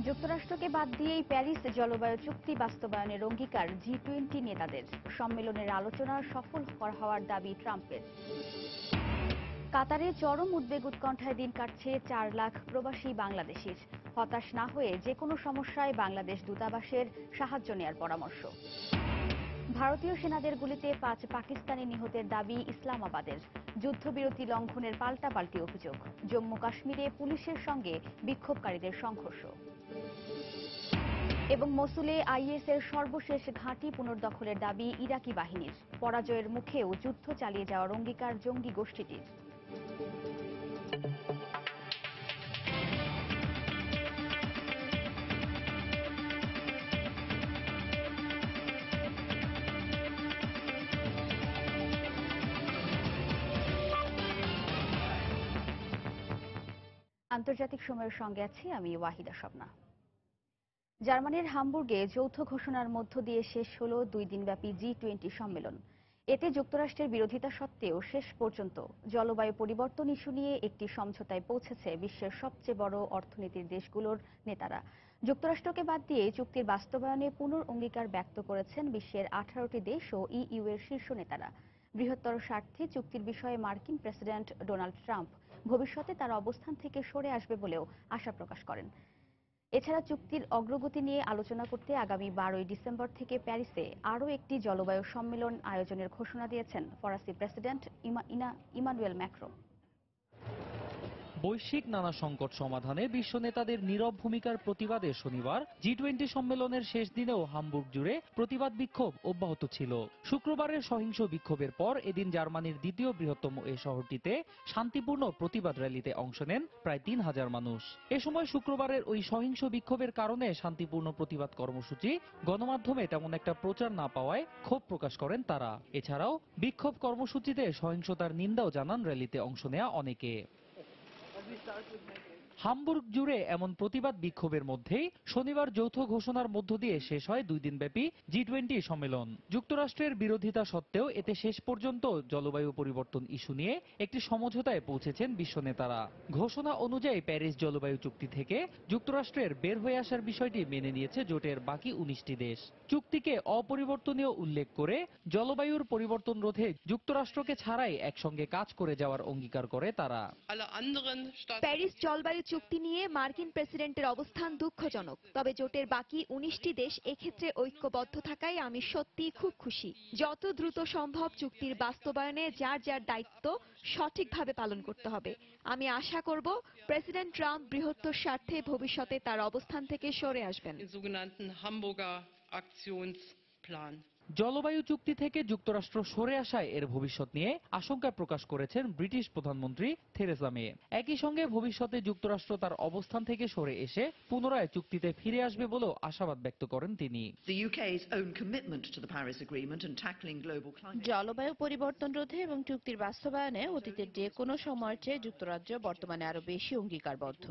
যুক্তরাষ্ট্রকে বাদ দিয়েই প্যারিস জলবায়ু চুক্তি বাস্তবায়নের অঙ্গীকার G20 নেতাদের। সম্মেলনের আলোচনা সফল হওয়ার দাবি ট্রাম্পের। কাতারে চরম উদ্বেগ উৎকণ্ঠায় দিন কাটছে 4 লাখ প্রবাসী বাংলাদেশির। হতাশ না হয়ে যে কোনো সমস্যায় বাংলাদেশ দূতাবাসের সাহায্য নেয়ার পরামর্শ। ভারতীয় সেনাদের গুলিতে 5 পাকিস্তানি নিহতের দাবি ইসলামাবাদের। যুদ্ধবিরতি লঙ্ঘনের পাল্টাপাল্টি অভিযোগ। জম্মু কাশ্মীরে পুলিশের সঙ্গে বিক্ষোভকারীদের সংঘর্ষ। এবং মসুলে আইএসের সর্বশেষ ঘাঁটি পুনর্দখলের দাবি ইরাকি বাহিনীর। পরাজয়ের মুখেও যুদ্ধ চালিয়ে যাওয়ার অঙ্গীকার জঙ্গি গোষ্ঠীটির। আন্তর্জাতিক সময়ের সঙ্গে আছি আমি ওয়াহিদা স্বপ্না। জার্মানির হামবুর্গে যৌথ ঘোষণার মধ্য দিয়ে শেষ হল 2 দিনব্যাপী G20 সম্মেলন। এতে যুক্তরাষ্ট্রের বিরোধিতা সত্ত্বেও শেষ পর্যন্ত জলবায়ু পরিবর্তন ইস্যু নিয়ে একটি সমঝোতায় পৌঁছেছে বিশ্বের সবচেয়ে বড় অর্থনীতির দেশগুলোর নেতারা। যুক্তরাষ্ট্রকে বাদ দিয়ে চুক্তির বাস্তবায়নে পুনর্অঙ্গীকার ব্যক্ত করেছেন বিশ্বের 18টি দেশ ও EU এর শীর্ষ নেতারা। বৃহত্তর স্বার্থে চুক্তির বিষয়ে মার্কিন প্রেসিডেন্ট ডোনাল্ড ট্রাম্প ভবিষ্যতে তার অবস্থান থেকে সরে আসবে বলেও আশা প্রকাশ করেন। এছাড়া চুক্তির অগ্রগতি নিয়ে আলোচনা করতে আগামী 12ই ডিসেম্বর থেকে প্যারিসে আরও একটি জলবায়ু সম্মেলন আয়োজনের ঘোষণা দিয়েছেন ফরাসি প্রেসিডেন্ট ইমানুয়েল ম্যাক্রো। বৈশ্বিক নানা সংকট সমাধানে বিশ্ব নেতাদের নীরব ভূমিকার প্রতিবাদে শনিবার G20 সম্মেলনের শেষ দিনেও হামবুর্গ জুড়ে প্রতিবাদ বিক্ষোভ অব্যাহত ছিল। শুক্রবারের সহিংস বিক্ষোভের পর এদিন জার্মানির দ্বিতীয় বৃহত্তম এই শহরটিতে শান্তিপূর্ণ প্রতিবাদ র্যালিতে অংশ নেন প্রায় 3000 মানুষ। এ সময় শুক্রবারের ওই সহিংস বিক্ষোভের কারণে শান্তিপূর্ণ প্রতিবাদ কর্মসূচি গণমাধ্যমে তেমন একটা প্রচার না পাওয়ায় ক্ষোভ প্রকাশ করেন তারা। এছাড়াও বিক্ষোভ কর্মসূচিতে সহিংসতার নিন্দাও জানান র্যালিতে অংশ নেওয়া অনেকে। হামবুর্গ জুড়ে এমন প্রতিবাদ বিক্ষোভের মধ্যেই শনিবার যৌথ ঘোষণার মধ্য দিয়ে শেষ হয় 2 দিনব্যাপী G20 সম্মেলন। যুক্তরাষ্ট্রের বিরোধিতা সত্ত্বেও এতে শেষ পর্যন্ত জলবায়ু পরিবর্তন ইস্যু নিয়ে একটি সমঝোতায় পৌঁছেছেন বিশ্ব নেতারা। ঘোষণা অনুযায়ী প্যারিস জলবায়ু চুক্তি থেকে যুক্তরাষ্ট্রের বের হয়ে আসার বিষয়টি মেনে নিয়েছে জোটের বাকি 19টি দেশ। চুক্তিকে অপরিবর্তনীয় উল্লেখ করে জলবায়ুর পরিবর্তন রোধে যুক্তরাষ্ট্রকে ছাড়াই একসঙ্গে কাজ করে যাওয়ার অঙ্গীকার করে তারা। প্যারিস জলবায়ু চুক্তি নিয়ে মার্কিন প্রেসিডেন্টের অবস্থান দুঃখজনক, তবে জোটের বাকি 19টি দেশ এক্ষেত্রে ঐক্যবদ্ধ থাকায় আমি সত্যিই খুব খুশি। যত দ্রুত সম্ভব চুক্তির বাস্তবায়নে যার যার দায়িত্ব সঠিকভাবে পালন করতে হবে। আমি আশা করব প্রেসিডেন্ট ট্রাম্প বৃহত্তর স্বার্থে ভবিষ্যতে তার অবস্থান থেকে সরে আসবেন। জলবায়ু চুক্তি থেকে যুক্তরাষ্ট্র সরে আসায় এর ভবিষ্যৎ নিয়ে আশঙ্কা প্রকাশ করেছেন ব্রিটিশ প্রধানমন্ত্রী থেরেসা মে। একই সঙ্গে ভবিষ্যতে যুক্তরাষ্ট্র তার অবস্থান থেকে সরে এসে পুনরায় চুক্তিতে ফিরে আসবে বলেও আশাবাদ ব্যক্ত করেন তিনি। জলবায়ু পরিবর্তন রোধে এবং চুক্তির বাস্তবায়নে অতীতের যে কোনো সময়ের চেয়ে যুক্তরাজ্য বর্তমানে আরো বেশি অঙ্গীকারবদ্ধ।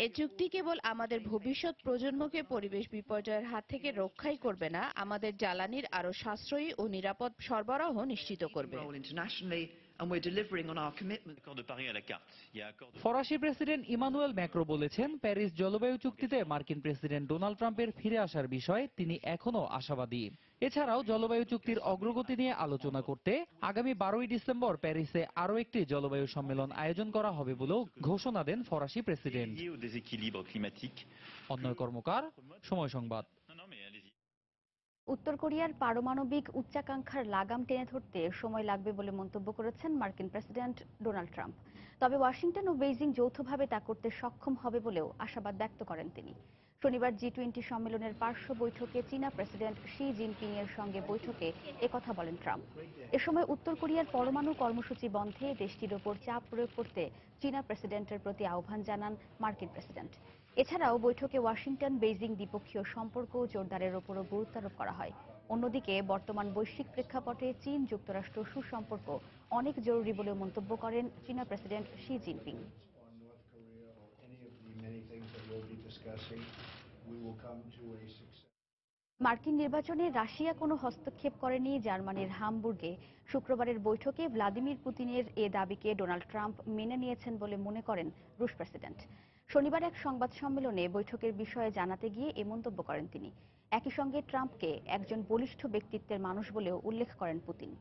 এই চুক্তি কেবল আমাদের ভবিষ্যৎ প্রজন্মকে পরিবেশ বিপর্যয়ের হাত থেকে রক্ষাই করবে না, আমাদের জ্বালানির আরো সাশ্রয়ী ও নিরাপদ সরবরাহ নিশ্চিত করবে। ফরাসি প্রেসিডেন্ট ইমানুয়েল ম্যাক্রো বলেছেন, প্যারিস জলবায়ু চুক্তিতে মার্কিন প্রেসিডেন্ট ডোনাল্ড ট্রাম্পের ফিরে আসার বিষয়ে তিনি এখনো আশাবাদী। এছাড়াও জলবায়ু চুক্তির অগ্রগতি নিয়ে আলোচনা করতে আগামী 12ই ডিসেম্বর প্যারিসে আরও একটি জলবায়ু সম্মেলন আয়োজন করা হবে বলেও ঘোষণা দেন ফরাসি প্রেসিডেন্ট। অন্যয় কর্মকার, সময় সংবাদ। উত্তর কোরিয়ার পারমাণবিক উচ্চাকাঙ্ক্ষার লাগাম টেনে ধরতে সময় লাগবে বলে মন্তব্য করেছেন মার্কিন প্রেসিডেন্ট ডোনাল্ড ট্রাম্প। তবে ওয়াশিংটন ও বেইজিং যৌথভাবে তা করতে সক্ষম হবে বলেও আশাবাদ ব্যক্ত করেন তিনি। শনিবার G20 সম্মেলনের পার্শ্ব বৈঠকে চীনা প্রেসিডেন্ট শি জিনপিং এর সঙ্গে বৈঠকে একথা বলেন ট্রাম্প। এ সময় উত্তর কোরিয়ার পরমাণু কর্মসূচি বন্ধে দেশটির ওপর চাপ প্রয়োগ করতে চীনা প্রেসিডেন্টের প্রতি আহ্বান জানান মার্কিন প্রেসিডেন্ট। এছাড়াও বৈঠকে ওয়াশিংটন বেইজিং দ্বিপক্ষীয় সম্পর্ক জোরদারের ওপরও গুরুত্ব আরোপ করা হয়। অন্যদিকে বর্তমান বৈশ্বিক প্রেক্ষাপটে চীন যুক্তরাষ্ট্র সুসম্পর্ক অনেক জরুরি বলে মন্তব্য করেন চীনা প্রেসিডেন্ট শি জিনপিং। মার্কিন নির্বাচনে রাশিয়া কোনো হস্তক্ষেপ করেনি জার্মানির হামবুর্গে শুক্রবারের বৈঠকে ভ্লাদিমির পুতিনের এ দাবিকে ডোনাল্ড ট্রাম্প মেনে নিয়েছেন বলে মনে করেন রুশ প্রেসিডেন্ট। শনিবার এক সংবাদ সম্মেলনে বৈঠকের বিষয়ে জানাতে গিয়ে এ মন্তব্য করেন তিনি। একই সঙ্গে ট্রাম্পকে একজন বলিষ্ঠ ব্যক্তিত্বের মানুষ বলেও উল্লেখ করেন পুতিন।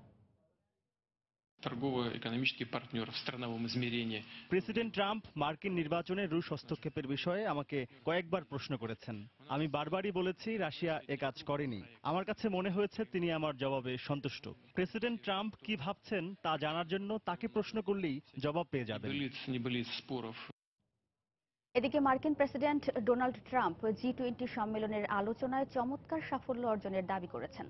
торгово-экономический партнер в страновом измерении. প্রেসিডেন্ট ট্রাম্প মার্কিন নির্বাচনে রুশ হস্তক্ষেপের বিষয়ে আমাকে কয়েকবার প্রশ্ন করেছেন। আমি বারবারই বলেছি রাশিয়া এ কাজ করেনি। আমার কাছে মনে হয়েছে তিনি আমার জবাবে সন্তুষ্ট। প্রেসিডেন্ট ট্রাম্প কি ভাবছেন তা জানার জন্য তাকে প্রশ্ন করলেই জবাব পেয়ে যাবেন। Небылиц споров. এদিকে মার্কিন প্রেসিডেন্ট ডোনাল্ড ট্রাম্প জি-20 সম্মেলনের আলোচনায় চমৎকার সাফল্য অর্জনের দাবি করেছেন।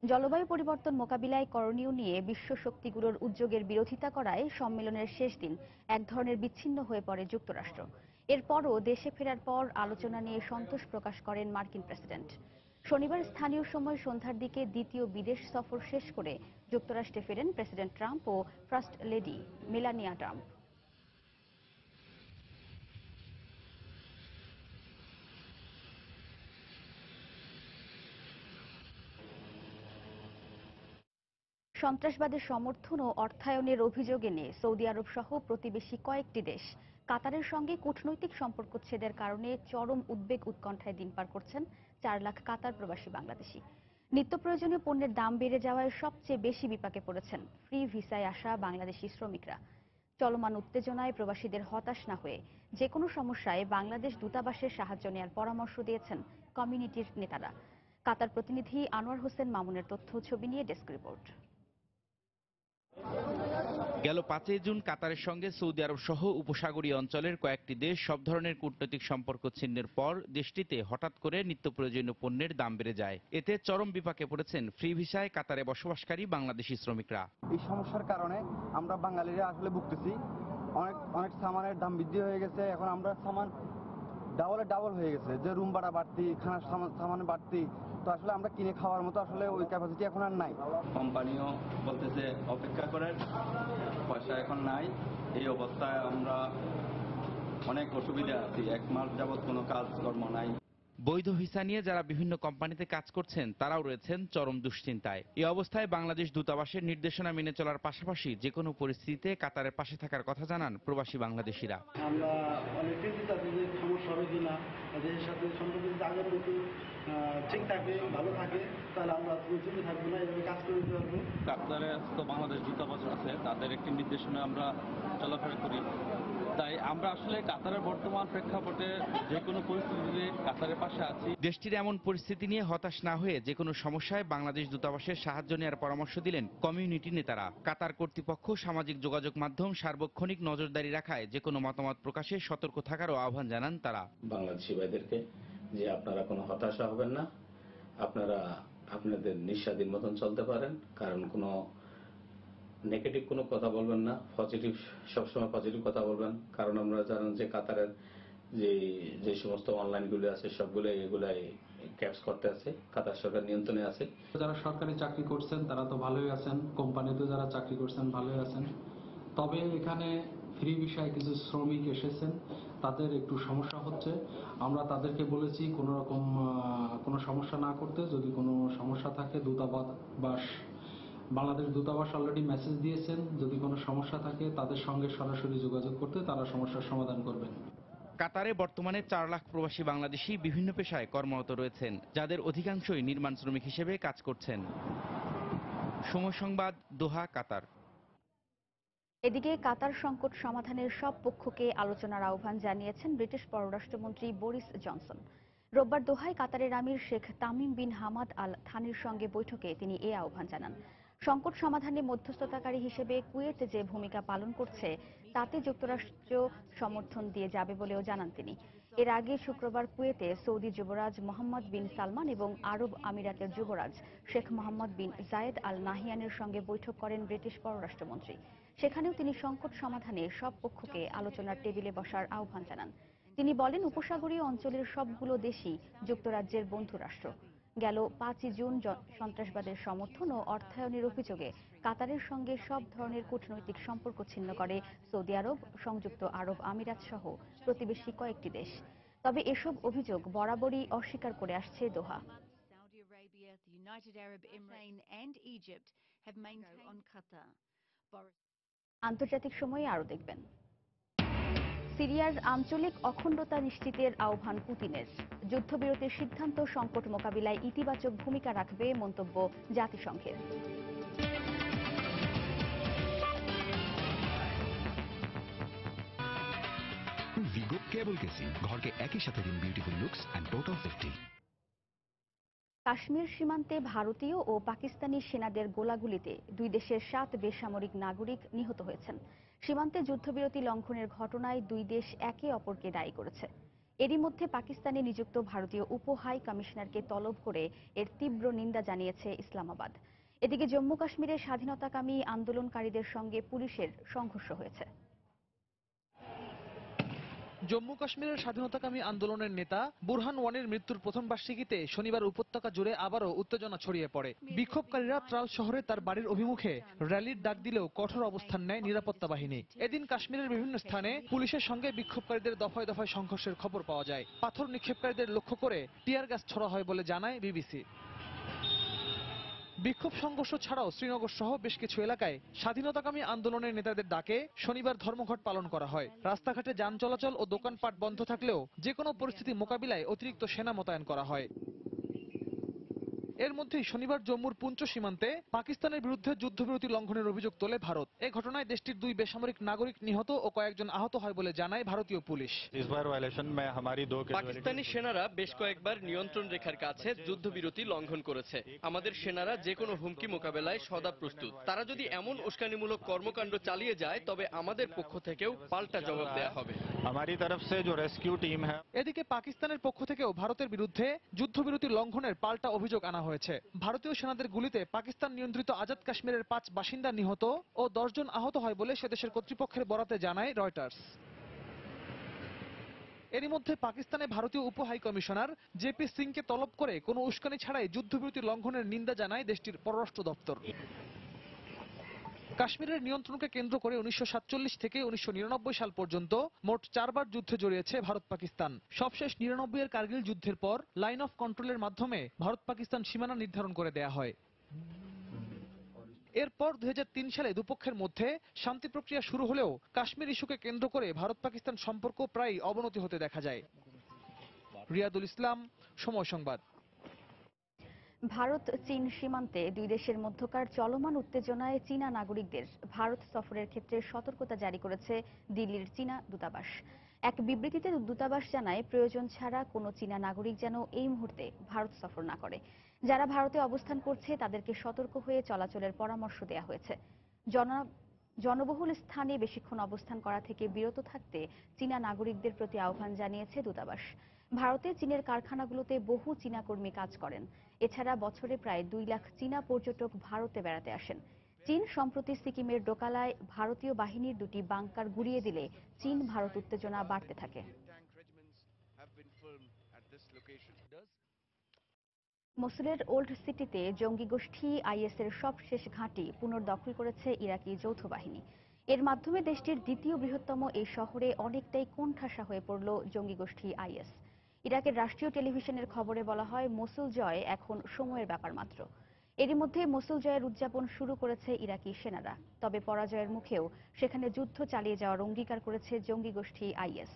জলবায়ু পরিবর্তন মোকাবিলায় করণীয় নিয়ে বিশ্ব শক্তিগুলোর উদ্যোগের বিরোধিতা করায় সম্মেলনের শেষ দিন এক ধরনের বিচ্ছিন্ন হয়ে পড়ে যুক্তরাষ্ট্র। এরপরও দেশে ফেরার পর আলোচনা নিয়ে সন্তোষ প্রকাশ করেন মার্কিন প্রেসিডেন্ট। শনিবার স্থানীয় সময় সন্ধ্যার দিকে দ্বিতীয় বিদেশ সফর শেষ করে যুক্তরাষ্ট্রে ফেরেন প্রেসিডেন্ট ট্রাম্প ও ফার্স্ট লেডি মেলানিয়া ট্রাম্প। সন্ত্রাসবাদের সমর্থন ও অর্থায়নের অভিযোগ এনে সৌদি আরব সহ প্রতিবেশী কয়েকটি দেশ কাতারের সঙ্গে কূটনৈতিক সম্পর্ক ছেদের কারণে চরম উদ্বেগ উৎকণ্ঠায় দিন পার করছেন 4 লাখ কাতার প্রবাসী বাংলাদেশি। নিত্য প্রয়োজনীয় পণ্যের দাম বেড়ে যাওয়ায় সবচেয়ে বেশি বিপাকে পড়েছেন ফ্রি ভিসায় আসা বাংলাদেশি শ্রমিকরা। চলমান উত্তেজনায় প্রবাসীদের হতাশ না হয়ে যে কোনো সমস্যায় বাংলাদেশ দূতাবাসের সাহায্য নেওয়ার পরামর্শ দিয়েছেন কমিউনিটির নেতারা। কাতার প্রতিনিধি আনোয়ার হোসেন মামুনের তথ্য ছবি নিয়ে ডেস্ক রিপোর্ট। গেল 5 জুন কাতারের সঙ্গে সৌদি আরব সহ উপসাগরীয় অঞ্চলের কয়েকটি দেশ সব ধরনের কূটনৈতিক সম্পর্ক ছিন্নের পর দেশটিতে হঠাৎ করে নিত্য প্রয়োজনীয় পণ্যের দাম বেড়ে যায়। এতে চরম বিপাকে পড়েছেন ফ্রি ভিসায় কাতারে বসবাসকারী বাংলাদেশি শ্রমিকরা। এই সমস্যার কারণে আমরা বাঙালিরা আসলে ভুগতেছি। অনেক সামানের দাম বৃদ্ধি হয়ে গেছে। এখন আমরা সামান ডাবল হয়ে গেছে, যে রুম ভাড়া বাড়তি, খানার সামান বাড়তি, তো আসলে আমরা কিনে খাওয়ার মতো আসলে ওই ক্যাপাসিটি এখন আর নাই। কোম্পানিও বলতেছে অপেক্ষা করেন, পয়সা এখন নাই। এই অবস্থায় আমরা অনেক অসুবিধা আছি। 1 মাস যাবৎ কোনো কাজকর্ম নাই। বৈধ ভিসা নিয়ে যারা বিভিন্ন কোম্পানিতে কাজ করছেন তারাও রয়েছেন চরম দুশ্চিন্তায়। এই অবস্থায় বাংলাদেশ দূতাবাসের নির্দেশনা মেনে চলার পাশাপাশি যে কোনো পরিস্থিতিতে কাতারের পাশে থাকার কথা জানান প্রবাসী বাংলাদেশিরা। আমরা অনেকেই তাদের সমস্যা হবে কিনা, দেশের সাথে সম্পর্ক যদি আগের মতো ঠিক থাকে, ভালো থাকে, তাহলে আমরা চলে থাকবো না, এভাবে কাজ করে দিতে পারবো। কাতারে তো বাংলাদেশ দূতাবাস আছে, তাদের একটি নির্দেশনা আমরা চলাফেরা করি। তাই আমরা আসলে কাতারের বর্তমান প্রেক্ষাপটে যে কোনো পরিস্থিতিতে কাতারের পাশে আছি। দেশটির এমন পরিস্থিতি নিয়ে হতাশ না হয়ে যে কোনো সমস্যায় বাংলাদেশ দূতাবাসের সাহায্য নেওয়ার পরামর্শ দিলেন কমিউনিটি নেতারা। কাতার কর্তৃপক্ষ সামাজিক যোগাযোগ মাধ্যম সার্বক্ষণিক নজরদারি রাখায় যে কোনো মতামত প্রকাশে সতর্ক থাকারও আহ্বান জানান তারা। বাংলাদেশি ভাইদেরকে যে আপনারা কোনো হতাশা হবেন না, আপনারা আপনাদের নিঃস্বাধীন মতন চলতে পারেন, কারণ কোনো নেগেটিভ কোনো কথা বলবেন না, পজিটিভ সবসময় পজিটিভ কথা বলবেন। কারণ আমরা জানেন যে কাতারের যে সমস্ত অনলাইনগুলো আছে সবগুলো এগুলাই ক্যাপস করতে আছে, কাতার সরকার নিয়ন্ত্রণে আছে। যারা সরকারি চাকরি করছেন তারা তো ভালোই আছেন, কোম্পানিতে যারা চাকরি করছেন ভালোই আছেন। তবে এখানে ফ্রি ভিসায় কিছু শ্রমিক এসেছেন, তাদের একটু সমস্যা হচ্ছে। আমরা তাদেরকে বলেছি কোনো রকম কোনো সমস্যা না করতে। যদি কোনো সমস্যা থাকে বাংলাদেশ দূতাবাস অলরেডি মেসেজ দিয়েছেন, যদি কোনো সমস্যা থাকে তাদের সঙ্গে সরাসরি যোগাযোগ করতে, তারা সমস্যার সমাধান করবেন। কাতারে বর্তমানে 4 লাখ প্রবাসী বাংলাদেশি বিভিন্ন পেশায় কর্মরত রয়েছেন, যাদের অধিকাংশই নির্মাণ শ্রমিক হিসেবে কাজ করছেন। সময় সংবাদ, দোহা, কাতার। এদিকে কাতার সংকট সমাধানের সব পক্ষকে আলোচনার আহ্বান জানিয়েছেন ব্রিটিশ পররাষ্ট্রমন্ত্রী বরিস জনসন। রোববার দোহায় কাতারের আমির Sheikh Tamim bin Hamad Al থানির সঙ্গে বৈঠকে তিনি এ আহ্বান জানান। সংকট সমাধানে মধ্যস্থতাকারী হিসেবে কুয়েত যে ভূমিকা পালন করছে তাতে যুক্তরাষ্ট্র সমর্থন দিয়ে যাবে বলেও জানান তিনি। এর আগে শুক্রবার কুয়েতে সৌদি যুবরাজ মোহাম্মদ বিন সালমান এবং আরব আমিরাতের যুবরাজ শেখ মোহাম্মদ বিন জায়েদ আল নাহিয়ানের সঙ্গে বৈঠক করেন ব্রিটিশ পররাষ্ট্রমন্ত্রী। সেখানেও তিনি সংকট সমাধানে সব পক্ষকে আলোচনার টেবিলে বসার আহ্বান জানান। তিনি বলেন, উপসাগরীয় অঞ্চলের সবগুলো দেশই যুক্তরাজ্যের বন্ধু রাষ্ট্র। গেল 5 জুন সন্ত্রাসবাদের সমর্থন ও অর্থায়নের অভিযোগে কাতারের সঙ্গে সব ধরনের কূটনৈতিক সম্পর্ক ছিন্ন করে সৌদি আরব, সংযুক্ত আরব আমিরাত সহ প্রতিবেশী কয়েকটি দেশ। তবে এসব অভিযোগ বরাবরই অস্বীকার করে আসছে দোহা। আন্তর্জাতিক সময়ে আরো দেখবেন। সিরিয়ার আঞ্চলিক অখণ্ডতা নিশ্চিতের আহ্বান পুতিনের। যুদ্ধবিরতির সিদ্ধান্ত সংকট মোকাবিলায় ইতিবাচক ভূমিকা রাখবে মন্তব্য জাতিসংঘের। ভিগো কেবল কেসিং ঘরকে একই সাথে দিন beautiful looks and total safety. Kashmir সীমান্তে ভারতীয় ও পাকিস্তানি সেনাদের গোলাগুলিতে দুই দেশের 7 বেসামরিক নাগরিক নিহত হয়েছেন। সীমান্তে যুদ্ধবিরতি লঙ্ঘনের ঘটনায় দুই দেশ একে অপরকে দায়ী করেছে। এরই মধ্যে পাকিস্তানে নিযুক্ত ভারতীয় উপ হাই কমিশনারকে তলব করে এর তীব্র নিন্দা জানিয়েছে ইসলামাবাদ। এদিকে জম্মু কাশ্মীরের স্বাধীনতাকামী আন্দোলনকারীদের সঙ্গে পুলিশের সংঘর্ষ হয়েছে। জম্মু কাশ্মীরের স্বাধীনতাকামী আন্দোলনের নেতা বুরহান ওয়ানির মৃত্যুর প্রথম বার্ষিকীতে শনিবার উপত্যকা জুড়ে আবারও উত্তেজনা ছড়িয়ে পড়ে। বিক্ষোভকারীরা ত্রাল শহরে তার বাড়ির অভিমুখে র্যালির ডাক দিলেও কঠোর অবস্থান নেয় নিরাপত্তা বাহিনী। এদিন কাশ্মীরের বিভিন্ন স্থানে পুলিশের সঙ্গে বিক্ষোভকারীদের দফায় দফায় সংঘর্ষের খবর পাওয়া যায়। পাথর নিক্ষেপকারীদের লক্ষ্য করে টিয়ার গ্যাস ছোড়া হয় বলে জানায় বিবিসি। বিক্ষোভ সংঘর্ষ ছাড়াও শ্রীনগর সহ বেশ কিছু এলাকায় স্বাধীনতাকামী আন্দোলনের নেতাদের ডাকে শনিবার ধর্মঘট পালন করা হয়। রাস্তাঘাটে যান চলাচল ও দোকানপাট বন্ধ থাকলেও যে কোনো পরিস্থিতি মোকাবিলায় অতিরিক্ত সেনা মোতায়েন করা হয়। এর মধ্যেই শনিবার জম্মুর পুঞ্চ সীমান্তে পাকিস্তানের বিরুদ্ধে যুদ্ধবিরতি লঙ্ঘনের অভিযোগ তোলে ভারত। এই ঘটনায় দেশটির 2 বেসামরিক নাগরিক নিহত ও কয়েকজন আহত হয় বলে জানায় ভারতীয় পুলিশ। পাকিস্তানি সেনারা বেশ কয়েকবার নিয়ন্ত্রণ রেখার কাছে যুদ্ধবিরতি লঙ্ঘন করেছে। আমাদের সেনারা যে কোনো হুমকি মোকাবেলায় সদা প্রস্তুত। তারা যদি এমন উস্কানিমূলক কর্মকাণ্ড চালিয়ে যায় তবে আমাদের পক্ষ থেকেও পাল্টা জবাব দেয়া হবে। এদিকে পাকিস্তানের পক্ষ থেকেও ভারতের বিরুদ্ধে যুদ্ধবিরতি লঙ্ঘনের পাল্টা অভিযোগ আনা হয়েছে। ভারতীয় সেনাদের গুলিতে পাকিস্তান নিয়ন্ত্রিত আজাদ কাশ্মীরের 5 বাসিন্দা নিহত ও 10 জন আহত হয় বলে সে দেশের কর্তৃপক্ষের বরাতে জানায় রয়টার্স। এরই মধ্যে পাকিস্তানে ভারতীয় উপ হাই কমিশনার জেপি সিংকে তলব করে কোনো উস্কানি ছাড়াই যুদ্ধবিরতি লঙ্ঘনের নিন্দা জানায় দেশটির পররাষ্ট্র দপ্তর। কাশ্মীরের নিয়ন্ত্রণকে কেন্দ্র করে 1947 থেকে 1999 সাল পর্যন্ত মোট 4 বার যুদ্ধে জড়িয়েছে ভারত পাকিস্তান। সবশেষ 99 এর কার্গিল যুদ্ধের পর লাইন অফ কন্ট্রোলের মাধ্যমে ভারত পাকিস্তান সীমানা নির্ধারণ করে দেয়া হয়। এরপর 2003 সালে দুপক্ষের মধ্যে শান্তি প্রক্রিয়া শুরু হলেও কাশ্মীর ইস্যুকে কেন্দ্র করে ভারত পাকিস্তান সম্পর্ক প্রায় অবনতি হতে দেখা যায়। রিয়াদুল ইসলাম, সময় সংবাদ। ভারত চীন সীমান্তে দুই দেশের মধ্যকার চলমান উত্তেজনায় চীনা নাগরিকদের ভারত সফরের ক্ষেত্রে সতর্কতা জারি করেছে দিল্লির চীনা দূতাবাস। এক বিবৃতিতে দূতাবাস জানায়, প্রয়োজন ছাড়া কোনো চীনা নাগরিক যেন এই মুহূর্তে ভারত সফর না করে। যারা ভারতে অবস্থান করছে তাদেরকে সতর্ক হয়ে চলাচলের পরামর্শ দেওয়া হয়েছে। জনবহুল স্থানে বেশিক্ষণ অবস্থান করা থেকে বিরত থাকতে চীনা নাগরিকদের প্রতি আহ্বান জানিয়েছে দূতাবাস। ভারতে চীনের কারখানাগুলোতে বহু চীনা কর্মী কাজ করেন। এছাড়া বছরে প্রায় 2 লাখ চীনা পর্যটক ভারতে বেড়াতে আসেন। চীন সম্প্রতি সিকিমের ডোকালায় ভারতীয় বাহিনীর 2টি বাংকার গুঁড়িয়ে দিলে চীন ভারত উত্তেজনা বাড়তে থাকে। মসুলের ওল্ড সিটিতে জঙ্গি গোষ্ঠী আইএসের সবশেষ ঘাঁটি পুনর্দখল করেছে ইরাকি যৌথ বাহিনী। এর মাধ্যমে দেশটির দ্বিতীয় বৃহত্তম এই শহরে অনেকটাই কোণঠাসা হয়ে পড়ল জঙ্গি গোষ্ঠী আইএস। ইরাকের রাষ্ট্রীয় টেলিভিশনের খবরে বলা হয়, মসুল জয় এখন সময়ের ব্যাপার মাত্র। এরই মধ্যে মসুল জয়ের উদযাপন শুরু করেছে ইরাকি সেনারা। তবে পরাজয়ের মুখেও সেখানে যুদ্ধ চালিয়ে যাওয়ার অঙ্গীকার করেছে জঙ্গি গোষ্ঠী আইএস।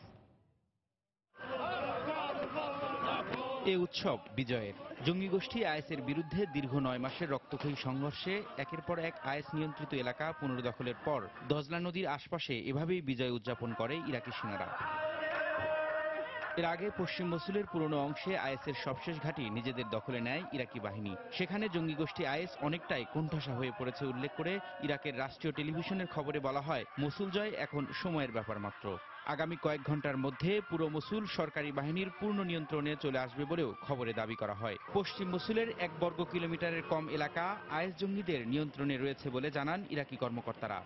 এ উৎসব বিজয়ের। জঙ্গি গোষ্ঠী আইএসের বিরুদ্ধে দীর্ঘ 9 মাসের রক্তক্ষয়ী সংঘর্ষে একের পর এক আইএস নিয়ন্ত্রিত এলাকা পুনর্দখলের পর দজলা নদীর আশপাশে এভাবেই বিজয় উদযাপন করে ইরাকি সেনারা। এর আগে পশ্চিম মসুলের পুরনো অংশে আইএসের সবশেষ ঘাঁটি নিজেদের দখলে নেয় ইরাকি বাহিনী। সেখানে জঙ্গি গোষ্ঠী আইএস অনেকটাই কোণঠাসা হয়ে পড়েছে উল্লেখ করে ইরাকের রাষ্ট্রীয় টেলিভিশনের খবরে বলা হয়, মসুল জয় এখন সময়ের ব্যাপার মাত্র। আগামী কয়েক ঘন্টার মধ্যে পুরো মসুল সরকারি বাহিনীর পূর্ণ নিয়ন্ত্রণে চলে আসবে বলেও খবরে দাবি করা হয়। পশ্চিম মসুলের 1 বর্গ কিলোমিটারের কম এলাকা আইএস জঙ্গিদের নিয়ন্ত্রণে রয়েছে বলে জানান ইরাকি কর্মকর্তারা।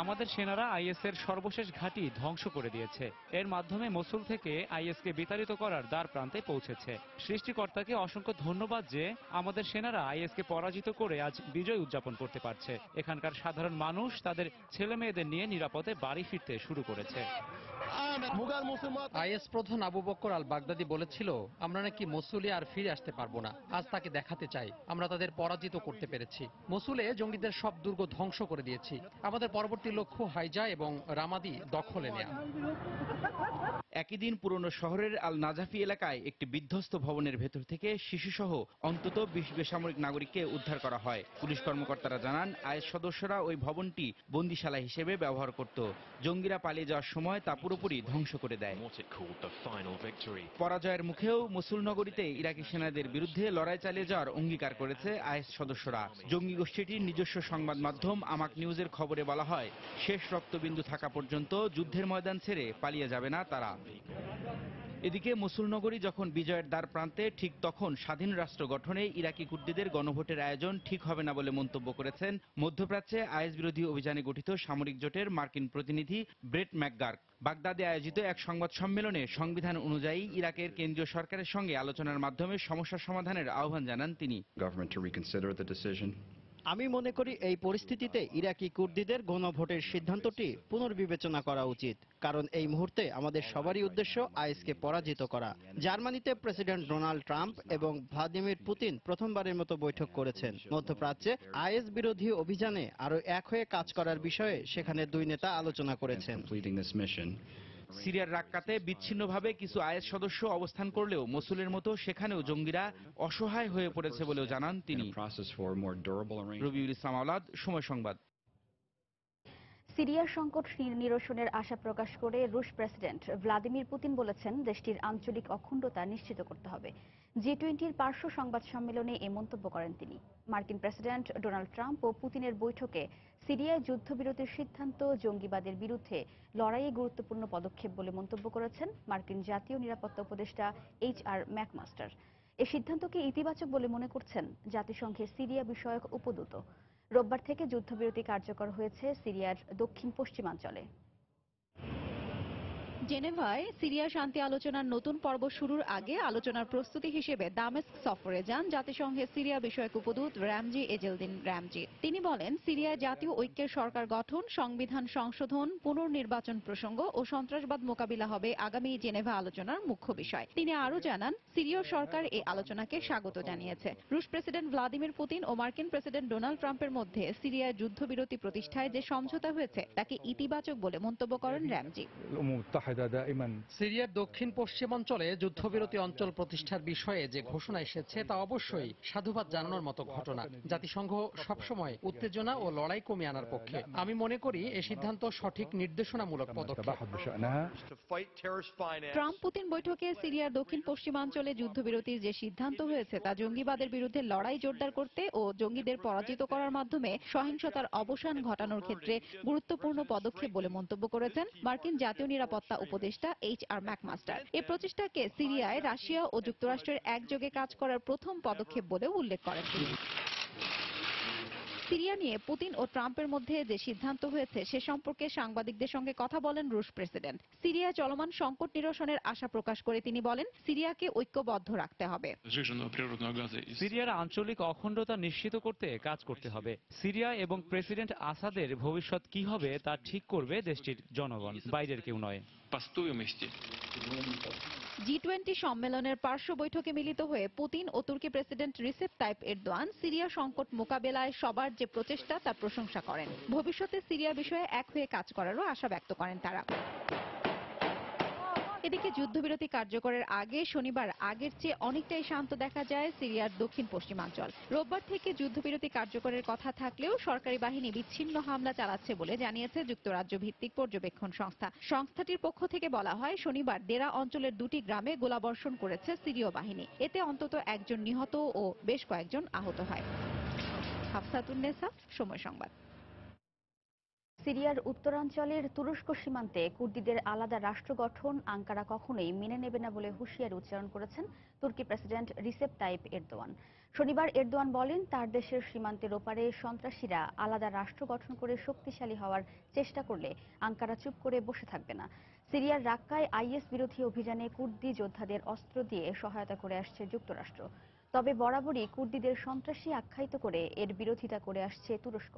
আমাদের সেনারা আইএসের সর্বশেষ ঘাঁটি ধ্বংস করে দিয়েছে। এর মাধ্যমে মসুল থেকে আইএসকে বিতাড়িত করার দ্বার প্রান্তে পৌঁছেছে। সৃষ্টিকর্তাকে অসংখ্য ধন্যবাদ যে আমাদের সেনারা আইএসকে পরাজিত করে আজ বিজয় উদযাপন করতে পারছে। এখানকার সাধারণ মানুষ তাদের ছেলে মেয়েদের নিয়ে নিরাপদে বাড়ি ফিরতে শুরু করেছে। আইএস প্রধান আবু বকর আল বাগদাদি বলেছিল, আমরা নাকি মসুলে আর ফিরে আসতে পারবো না। আজ তাকে দেখাতে চাই আমরা তাদের পরাজিত করতে পেরেছি। মসুলে জঙ্গিদের সব দুর্গ ধ্বংস করে দিয়েছি। আমাদের পরবর্তী কর্তৃপক্ষ হাইজা এবং রামাদি দখলে নেয়া। একই দিন পুরনো শহরের আল নাজাফি এলাকায় একটি বিধ্বস্ত ভবনের ভেতর থেকে শিশুসহ অন্তত 20 বেসামরিক নাগরিককে উদ্ধার করা হয়। পুলিশ কর্মকর্তারা জানান, আইএস সদস্যরা ওই ভবনটি বন্দিশালা হিসেবে ব্যবহার করত। জঙ্গিরা পালিয়ে যাওয়ার সময় তা পুরোপুরি ধ্বংস করে দেয়। পরাজয়ের মুখেও মসুল নগরীতে ইরাকি সেনাদের বিরুদ্ধে লড়াই চালিয়ে যাওয়ার অঙ্গীকার করেছে আইএস সদস্যরা। জঙ্গি গোষ্ঠীটির নিজস্ব সংবাদ মাধ্যম আমাক নিউজের খবরে বলা হয়, শেষ রক্তবিন্দু থাকা পর্যন্ত যুদ্ধের ময়দান ছেড়ে পালিয়ে যাবে না তারা। এদিকে মসুল নগরী যখন বিজয়ের দ্বার প্রান্তে, ঠিক তখন স্বাধীন রাষ্ট্র গঠনে ইরাকি কুর্দিদের গণভোটের আয়োজন ঠিক হবে না বলে মন্তব্য করেছেন মধ্যপ্রাচ্যে আইএস বিরোধী অভিযানে গঠিত সামরিক জোটের মার্কিন প্রতিনিধি ব্রেট ম্যাকগার্ক। বাগদাদে আয়োজিত এক সংবাদ সম্মেলনে সংবিধান অনুযায়ী ইরাকের কেন্দ্রীয় সরকারের সঙ্গে আলোচনার মাধ্যমে সমস্যা সমাধানের আহ্বান জানান তিনি। আমি মনে করি এই পরিস্থিতিতে ইরাকি কুর্দিদের গণভোটের সিদ্ধান্তটি পুনর্বিবেচনা করা উচিত, কারণ এই মুহূর্তে আমাদের সবারই উদ্দেশ্য আইএসকে পরাজিত করা। জার্মানিতে প্রেসিডেন্ট ডোনাল্ড ট্রাম্প এবং ভ্লাদিমির পুতিন প্রথমবারের মতো বৈঠক করেছেন। মধ্যপ্রাচ্যে আইএস বিরোধী অভিযানে আরও এক হয়ে কাজ করার বিষয়ে সেখানে দুই নেতা আলোচনা করেছেন। সিরিয়ার রাক্কাতে বিচ্ছিন্নভাবে কিছু আইএস সদস্য অবস্থান করলেও মসুলের মতো সেখানেও জঙ্গিরা অসহায় হয়ে পড়েছে বলেও জানান তিনি। রবিউল ইসলাম আওলাদ, সময় সংবাদ। সিরিয়ার সংকট নিরসনের আশা প্রকাশ করে রুশ প্রেসিডেন্ট ভ্লাদিমির পুতিন বলেছেন, দেশটির আঞ্চলিক অখণ্ডতা নিশ্চিত করতে হবে। জি-20-র পার্শ্ব সংবাদ সম্মেলনে এ মন্তব্য করেন তিনি। মার্কিন প্রেসিডেন্ট ডোনাল্ড ট্রাম্প ও পুতিনের বৈঠকে সিরিয়ায় যুদ্ধবিরতির সিদ্ধান্ত জঙ্গিবাদের বিরুদ্ধে লড়াইয়ে গুরুত্বপূর্ণ পদক্ষেপ বলে মন্তব্য করেছেন মার্কিন জাতীয় নিরাপত্তা উপদেষ্টা HR ম্যাকমাস্টার। এ সিদ্ধান্তকে ইতিবাচক বলে মনে করছেন জাতিসংঘের সিরিয়া বিষয়ক উপদূত। রোববার থেকে যুদ্ধবিরতি কার্যকর হয়েছে সিরিয়ার দক্ষিণ পশ্চিমাঞ্চলে। জেনেভায় সিরিয়া শান্তি আলোচনার নতুন পর্ব শুরুর আগে আলোচনার প্রস্তুতি হিসেবে দামেস্ক সফরে যান জাতিসংঘের সিরিয়া বিষয়ক উপদূত রামজি এজেলদিন রামজি। তিনি বলেন, সিরিয়ায় জাতীয় ঐক্যের সরকার গঠন, সংবিধান সংশোধন, পুনর্নির্বাচন প্রসঙ্গ ও সন্ত্রাসবাদ মোকাবিলা হবে আগামী জেনেভা আলোচনার মুখ্য বিষয়। তিনি আরও জানান, সিরীয় সরকার এই আলোচনাকে স্বাগত জানিয়েছে। রুশ প্রেসিডেন্ট ভ্লাদিমির পুতিন ও মার্কিন প্রেসিডেন্ট ডোনাল্ড ট্রাম্পের মধ্যে সিরিয়ায় যুদ্ধবিরতি প্রতিষ্ঠায় যে সমঝোতা হয়েছে তাকে ইতিবাচক বলে মন্তব্য করেন রামজি। সিরিয়ার দক্ষিণ পশ্চিমাঞ্চলে যুদ্ধবিরতি অঞ্চল প্রতিষ্ঠার বিষয়ে যে ঘোষণা এসেছে তা অবশ্যই সাধুবাদ জানানোর মতো ঘটনা। জাতিসংঘ সবসময় উত্তেজনা ও লড়াই কমিয়ে আনার পক্ষে। আমি মনে করি এই সিদ্ধান্ত সঠিক নির্দেশনামূলক পদক্ষেপ। ট্রাম্প পুতিন বৈঠকে সিরিয়ার দক্ষিণ পশ্চিমাঞ্চলে যুদ্ধবিরতির যে সিদ্ধান্ত হয়েছে তা জঙ্গিবাদের বিরুদ্ধে লড়াই জোরদার করতে ও জঙ্গিদের পরাজিত করার মাধ্যমে সহিংসতার অবসান ঘটানোর ক্ষেত্রে গুরুত্বপূর্ণ পদক্ষেপ বলে মন্তব্য করেছেন মার্কিন জাতীয় নিরাপত্তা উপদেষ্টা HR ম্যাকমাস্টার। এই প্রচেষ্টাকে সিরিয়ায় রাশিয়া ও যুক্তরাষ্ট্রের একযোগে কাজ করার প্রথম পদক্ষেপ বলেও উল্লেখ করেন তিনি। সিরিয়া নিয়ে পুতিন ও ট্রাম্পের মধ্যে যে সিদ্ধান্ত হয়েছে সে সম্পর্কে সাংবাদিকদের সঙ্গে কথা বলেন রুশ প্রেসিডেন্ট। সিরিয়া চলমান সংকট নিরসনের আশা প্রকাশ করে তিনি বলেন, সিরিয়াকে ঐক্যবদ্ধ রাখতে হবে। সিরিয়ার আঞ্চলিক অখণ্ডতা নিশ্চিত করতে কাজ করতে হবে। সিরিয়া এবং প্রেসিডেন্ট আসাদের ভবিষ্যৎ কি হবে তা ঠিক করবে দেশটির জনগণ, বাইরের কেউ নয়। জি-20 সম্মেলনের পার্শ্ব বৈঠকে মিলিত হয়ে পুতিন ও তুর্কি president Recep Tayyip Erdogan Syria সংকট মোকাবেলায় সবার যে প্রচেষ্টা তার প্রশংসা করেন। ভবিষ্যতে সিরিয়া বিষয়ে এক হয়ে কাজ করারও আশা ব্যক্ত করেন তারা। এদিকে যুদ্ধবিরতি কার্যকরের আগে শনিবার আগের চেয়ে অনেকটাই শান্ত দেখা যায় সিরিয়ার দক্ষিণ পশ্চিমাঞ্চল। রোববার থেকে যুদ্ধবিরতি কার্যকরের কথা থাকলেও সরকারি বাহিনী বিচ্ছিন্ন হামলা চালাচ্ছে বলে জানিয়েছে যুক্তরাজ্য ভিত্তিক পর্যবেক্ষণ সংস্থা। সংস্থাটির পক্ষ থেকে বলা হয়, শনিবার দেরা অঞ্চলের 2টি গ্রামে গোলাবর্ষণ করেছে সিরীয় বাহিনী। এতে অন্তত একজন নিহত ও বেশ কয়েকজন আহত হয়। হাফসাতুন্নেসা, সময় সংবাদ। সিরিয়ার উত্তরাঞ্চলের তুরস্ক সীমান্তে কুর্দিদের আলাদা রাষ্ট্র গঠন আঙ্কারা কখনোই মেনে নেবে না বলে হুঁশিয়ারি উচ্চারণ করেছেন তুর্কি প্রেসিডেন্ট রিসেপ তাইপ এরদোয়ান। শনিবার এরদোয়ান বলেন, তার দেশের সীমান্তের ওপারে সন্ত্রাসীরা আলাদা রাষ্ট্র গঠন করে শক্তিশালী হওয়ার চেষ্টা করলে আঙ্কারা চুপ করে বসে থাকবে না। সিরিয়ার রাক্কায় আইএস বিরোধী অভিযানে কুর্দি যোদ্ধাদের অস্ত্র দিয়ে সহায়তা করে আসছে যুক্তরাষ্ট্র। তবে বরাবরই কুর্দিদের সন্ত্রাসী আখ্যায়িত করে এর বিরোধিতা করে আসছে তুরস্ক।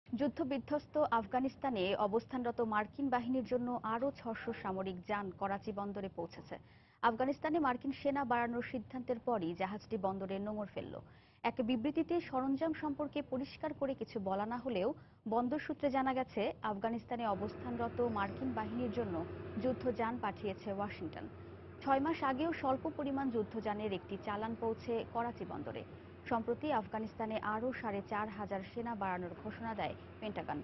যুদ্ধবিধ্বস্ত আফগানিস্তানে অবস্থানরত মার্কিন বাহিনীর জন্য আরও 600 সামরিক যান করাচি বন্দরে পৌঁছেছে। আফগানিস্তানে মার্কিন সেনা বাড়ানোর সিদ্ধান্তের পরই জাহাজটি বন্দরে নোঙর ফেলল। এক বিবৃতিতে সরঞ্জাম সম্পর্কে পরিষ্কার করে কিছু বলা না হলেও বন্দর সূত্রে জানা গেছে, আফগানিস্তানে অবস্থানরত মার্কিন বাহিনীর জন্য যুদ্ধযান পাঠিয়েছে ওয়াশিংটন। 6 মাস আগেও স্বল্প পরিমাণ যুদ্ধযানের একটি চালান পৌঁছে করাচি বন্দরে। সম্প্রতি আফগানিস্তানে আরও 4,500 সেনা বাড়ানোর ঘোষণা দেয় পেন্টাগন।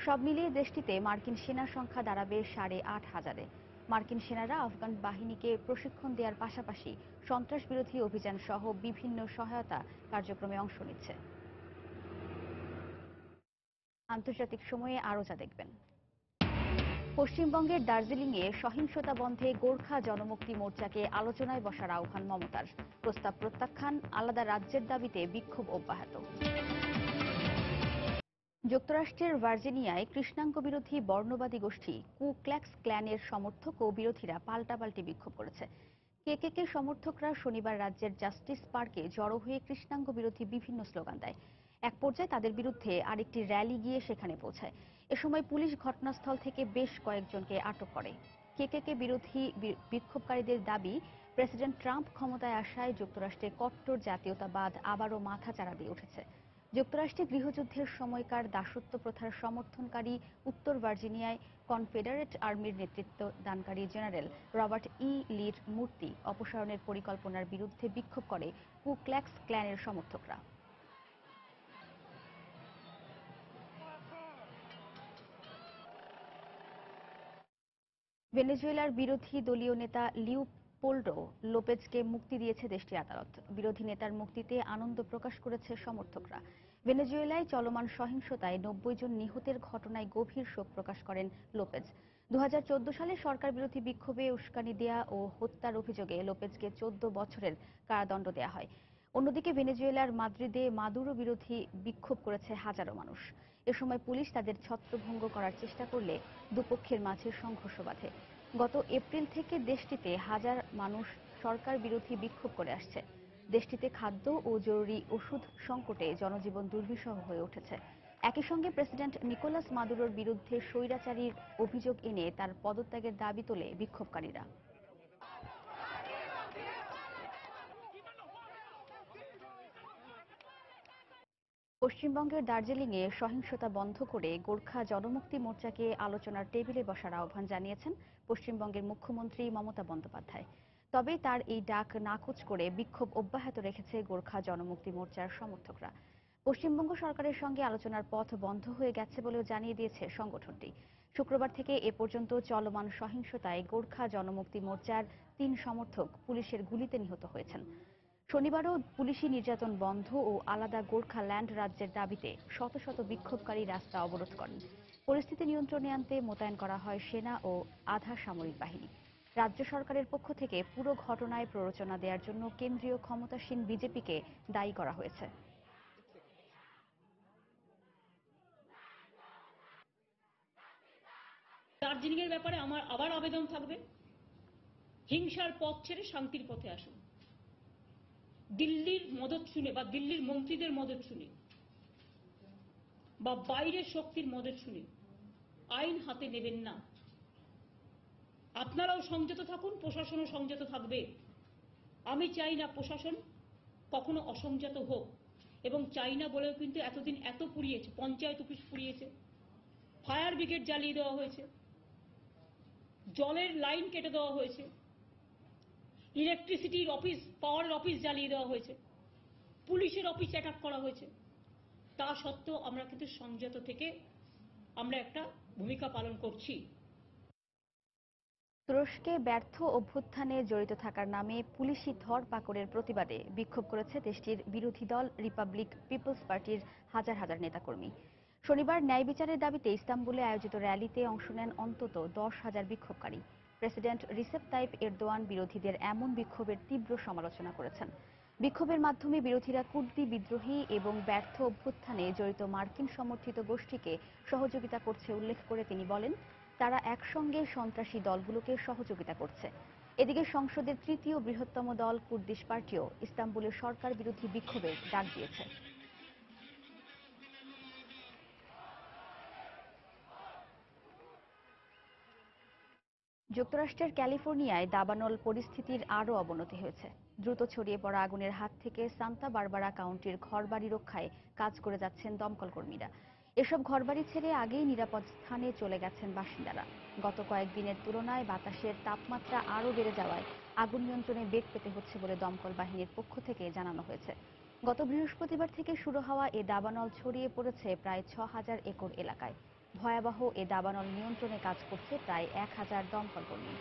সব মিলিয়ে দেশটিতে মার্কিন সেনার সংখ্যা দাঁড়াবে 8,500-এ। মার্কিন সেনারা আফগান বাহিনীকে প্রশিক্ষণ দেওয়ার পাশাপাশি সন্ত্রাস বিরোধী অভিযান সহ বিভিন্ন সহায়তা কার্যক্রমে অংশ নিচ্ছে। আন্তর্জাতিক সময়ে আরও যা দেখবেন। পশ্চিমবঙ্গের দার্জিলিংয়ে সহিংসতা বন্ধে গোর্খা জনমুক্তি মোর্চাকে আলোচনায় বসার আহ্বান মমতার। প্রস্তাব প্রত্যাখ্যান, আলাদা রাজ্যের দাবিতে বিক্ষোভ অব্যাহত। যুক্তরাষ্ট্রের ভার্জিনিয়ায় কৃষ্ণাঙ্গ বিরোধী বর্ণবাদী গোষ্ঠী কু ক্ল্যাক্স ক্ল্যানের সমর্থক ও বিরোধীরা পাল্টাপাল্টি বিক্ষোভ করেছে। কেকেকে সমর্থকরা শনিবার রাজ্যের জাস্টিস পার্কে জড়ো হয়ে কৃষ্ণাঙ্গ বিরোধী বিভিন্ন স্লোগান দেয়। এক পর্যায়ে তাদের বিরুদ্ধে আরেকটি র্যালি গিয়ে সেখানে পৌঁছায়। এ সময় পুলিশ ঘটনাস্থল থেকে বেশ কয়েকজনকে আটক করে। কেকেকে বিরোধী বিক্ষোভকারীদের দাবি, প্রেসিডেন্ট ট্রাম্প ক্ষমতায় আসায় যুক্তরাষ্ট্রে কট্টর জাতীয়তাবাদ আবারও মাথাচাড়া দিয়ে উঠেছে। যুক্তরাষ্ট্রে গৃহযুদ্ধের সময়কার দাসত্ব প্রথার সমর্থনকারী উত্তর ভার্জিনিয়ায় কনফেডারেট আর্মির নেতৃত্ব দানকারী জেনারেল রবার্ট লির মূর্তি অপসারণের পরিকল্পনার বিরুদ্ধে বিক্ষোভ করে কু ক্ল্যাক্স ক্ল্যানের সমর্থকরা। ভেনেজুয়েলার বিরোধী দলীয় নেতা লিওপোল্ডো লোপেজকে মুক্তি দিয়েছে দেশটির আদালত। বিরোধী নেতার মুক্তিতে আনন্দ প্রকাশ করেছে সমর্থকরা। ভেনেজুয়েলায় চলমান সহিংসতায় 90 জন নিহতের ঘটনায় গভীর শোক প্রকাশ করেন লোপেজ। 2014 সালে সরকার বিরোধী বিক্ষোভে উস্কানি দেয়া ও হত্যার অভিযোগে লোপেজকে 14 বছরের কারাদণ্ড দেয়া হয়। অন্যদিকে ভেনেজুয়েলার মাদ্রিদে মাদুরো বিরোধী বিক্ষোভ করেছে হাজারো মানুষ। এ সময় পুলিশ তাদের ছত্রভঙ্গ করার চেষ্টা করলে দুপক্ষের মাঝে সংঘর্ষ বাধে। গত এপ্রিল থেকে দেশটিতে হাজার মানুষ সরকার বিরোধী বিক্ষোভ করে আসছে। দেশটিতে খাদ্য ও জরুরি ওষুধ সংকটে জনজীবন দুর্বিষহ হয়ে উঠেছে। একই সঙ্গে প্রেসিডেন্ট নিকোলাস মাদুরোর বিরুদ্ধে স্বৈরাচারীর অভিযোগ এনে তার পদত্যাগের দাবি তোলে বিক্ষোভকারীরা। পশ্চিমবঙ্গের দার্জিলিংয়ে সহিংসতা বন্ধ করে গোর্খা জনমুক্তি মোর্চাকে আলোচনার টেবিলে বসার আহ্বান জানিয়েছেন পশ্চিমবঙ্গের মুখ্যমন্ত্রী মমতা বন্দ্যোপাধ্যায়। তবে তার এই ডাক নাকচ করে বিক্ষোভ অব্যাহত রেখেছে গোর্খা জনমুক্তি মোর্চার সমর্থকরা। পশ্চিমবঙ্গ সরকারের সঙ্গে আলোচনার পথ বন্ধ হয়ে গেছে বলেও জানিয়ে দিয়েছে সংগঠনটি। শুক্রবার থেকে এ পর্যন্ত চলমান সহিংসতায় গোর্খা জনমুক্তি মোর্চার 3 সমর্থক পুলিশের গুলিতে নিহত হয়েছেন। শনিবারও পুলিশি নির্যাতন বন্ধ ও আলাদা গোর্খাল্যান্ড রাজ্যের দাবিতে শত শত বিক্ষোভকারী রাস্তা অবরোধ করেন। পরিস্থিতি নিয়ন্ত্রণে আনতে মোতায়েন করা হয় সেনা ও আধা সামরিক বাহিনী। রাজ্য সরকারের পক্ষ থেকে পুরো ঘটনায় প্ররোচনা দেওয়ার জন্য কেন্দ্রীয় ক্ষমতাসীন বিজেপিকে দায়ী করা হয়েছে। দার্জিলিং এর ব্যাপারে আমার আবার আবেদন থাকবে, হিংসার পথ ছেড়ে শান্তির পথে আসুন। দিল্লির মদত শুনে বা দিল্লির মন্ত্রীদের মদত শুনে বা বাইরের শক্তির মদত শুনে আইন হাতে নেবেন না। আপনারাও সংযত থাকুন, প্রশাসনও সংযত থাকবে। আমি চাই না প্রশাসন কখনো অসংযত হোক, এবং চাই না বলেও কিন্তু এতদিন এত পুড়িয়েছে, পঞ্চায়েত অফিস পুড়িয়েছে, ফায়ার ব্রিগেড জ্বালিয়ে দেওয়া হয়েছে, জলের লাইন কেটে দেওয়া হয়েছে, ইলেকট্রিসিটির অফিস, পাওয়ারের অফিস জ্বালিয়ে দেওয়া হয়েছে, পুলিশের অফিস অ্যাটাক করা হয়েছে। তা সত্ত্বেও আমরা কিন্তু সংযত থেকে আমরা একটা ভূমিকা পালন করছি। তুরস্কে ব্যর্থ অভ্যুত্থানে জড়িত থাকার নামে পুলিশি ধরপাকড়ের প্রতিবাদে বিক্ষোভ করেছে দেশটির বিরোধী দল রিপাবলিক পিপলস পার্টির হাজার হাজার নেতাকর্মী। শনিবার ন্যায় বিচারের দাবিতে ইস্তাম্বুলে আয়োজিত র্যালিতে অংশ নেন অন্তত 10,000 বিক্ষোভকারী। প্রেসিডেন্ট রিসেপ তাইপ এরদোয়ান বিরোধীদের এমন বিক্ষোভের তীব্র সমালোচনা করেছেন। বিক্ষোভের মাধ্যমে বিরোধীরা কুর্দি বিদ্রোহী এবং ব্যর্থ অভ্যুত্থানে জড়িত মার্কিন সমর্থিত গোষ্ঠীকে সহযোগিতা করছে উল্লেখ করে তিনি বলেন, তারা একসঙ্গে সন্ত্রাসী দলগুলোকে সহযোগিতা করছে। এদিকে সংসদের তৃতীয় বৃহত্তম দল কুর্দিশ পার্টিও ইস্তাম্বুলের সরকার বিরোধী বিক্ষোভের ডাক দিয়েছে। যুক্তরাষ্ট্রের ক্যালিফোর্নিয়ায় দাবানল পরিস্থিতির আরও অবনতি হয়েছে। দ্রুত ছড়িয়ে পড়া আগুনের হাত থেকে সান্তা বারবারা কাউন্টির ঘরবাড়ি রক্ষায় কাজ করে যাচ্ছেন দমকল কর্মীরা। এসব ঘরবাড়ি ছেড়ে আগেই নিরাপদ স্থানে চলে গেছেন বাসিন্দারা। গত কয়েকদিনের তুলনায় বাতাসের তাপমাত্রা আরও বেড়ে যাওয়ায় আগুন নিয়ন্ত্রণে বেগ পেতে হচ্ছে বলে দমকল বাহিনীর পক্ষ থেকে জানানো হয়েছে। গত বৃহস্পতিবার থেকে শুরু হওয়া এ দাবানল ছড়িয়ে পড়েছে প্রায় ৬,০০০ একর এলাকায়। ভয়াবহ এ দাবানল নিয়ন্ত্রণে কাজ করছে প্রায় ১,০০০ দমকল কর্মী।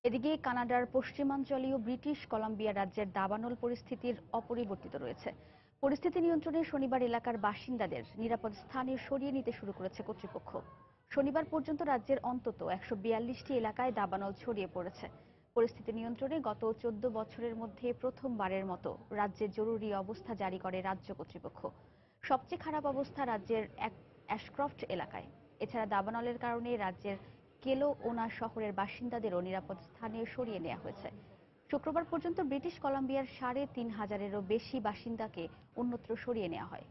এদিকে কানাডার পশ্চিমাঞ্চলীয় ব্রিটিশ কলাম্বিয়া রাজ্যের দাবানল পরিস্থিতির অপরিবর্তিত রয়েছে। পরিস্থিতি নিয়ন্ত্রণে শনিবার এলাকার বাসিন্দাদের নিরাপদ স্থানে সরিয়ে নিতে শুরু করেছে কর্তৃপক্ষ। শনিবার পর্যন্ত রাজ্যের অন্তত ১৪২টি এলাকায় দাবানল ছড়িয়ে পড়েছে। পরিস্থিতি নিয়ন্ত্রণে গত ১৪ বছরের মধ্যে প্রথমবারের মতো রাজ্যে জরুরি অবস্থা জারি করে রাজ্য কর্তৃপক্ষ। সবচেয়ে খারাপ অবস্থা রাজ্যের অ্যাশক্রফট এলাকায়। এছাড়া দাবানলের কারণে রাজ্যের কেলোওনা শহরের বাসিন্দাদেরও নিরাপদ স্থানে সরিয়ে নেওয়া হয়েছে। শুক্রবার পর্যন্ত ব্রিটিশ কলাম্বিয়ার ৩,৫০০-এরও বেশি বাসিন্দাকে অন্যত্র সরিয়ে নেওয়া হয়।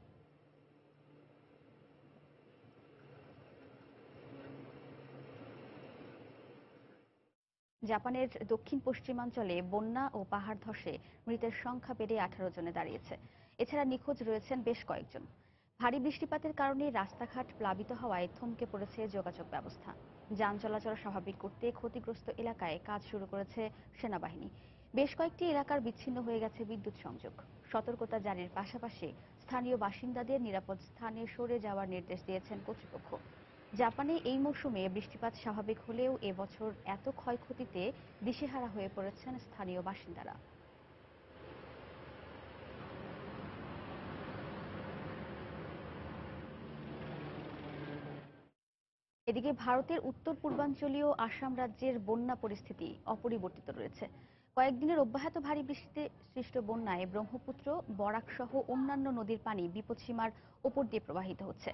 জাপানের দক্ষিণ পশ্চিমাঞ্চলে বন্যা ও পাহাড় ধসে মৃতের সংখ্যা বেড়ে ১৮ জনে দাঁড়িয়েছে। এছাড়া নিখোঁজ রয়েছেন বেশ কয়েকজন। ভারী বৃষ্টিপাতের কারণে রাস্তাঘাট প্লাবিত হওয়ায় থমকে পড়েছে যোগাযোগ ব্যবস্থা। যান চলাচল স্বাভাবিক করতে ক্ষতিগ্রস্ত এলাকায় কাজ শুরু করেছে সেনাবাহিনী। বেশ কয়েকটি এলাকার বিচ্ছিন্ন হয়ে গেছে বিদ্যুৎ সংযোগ। সতর্কতা জারির পাশাপাশি স্থানীয় বাসিন্দাদের নিরাপদ স্থানে সরে যাওয়ার নির্দেশ দিয়েছেন কর্তৃপক্ষ। জাপানে এই মৌসুমে বৃষ্টিপাত স্বাভাবিক হলেও এবছর এত ক্ষয়ক্ষতিতে দিশেহারা হয়ে পড়েছেন স্থানীয় বাসিন্দারা। এদিকে ভারতের উত্তর পূর্বাঞ্চলীয় আসাম রাজ্যের বন্যা পরিস্থিতি অপরিবর্তিত রয়েছে। কয়েকদিনের অব্যাহত ভারী বৃষ্টিতে সৃষ্ট বন্যায় ব্রহ্মপুত্র, বরাক সহ অন্যান্য নদীর পানি বিপদসীমার ওপর দিয়ে প্রবাহিত হচ্ছে।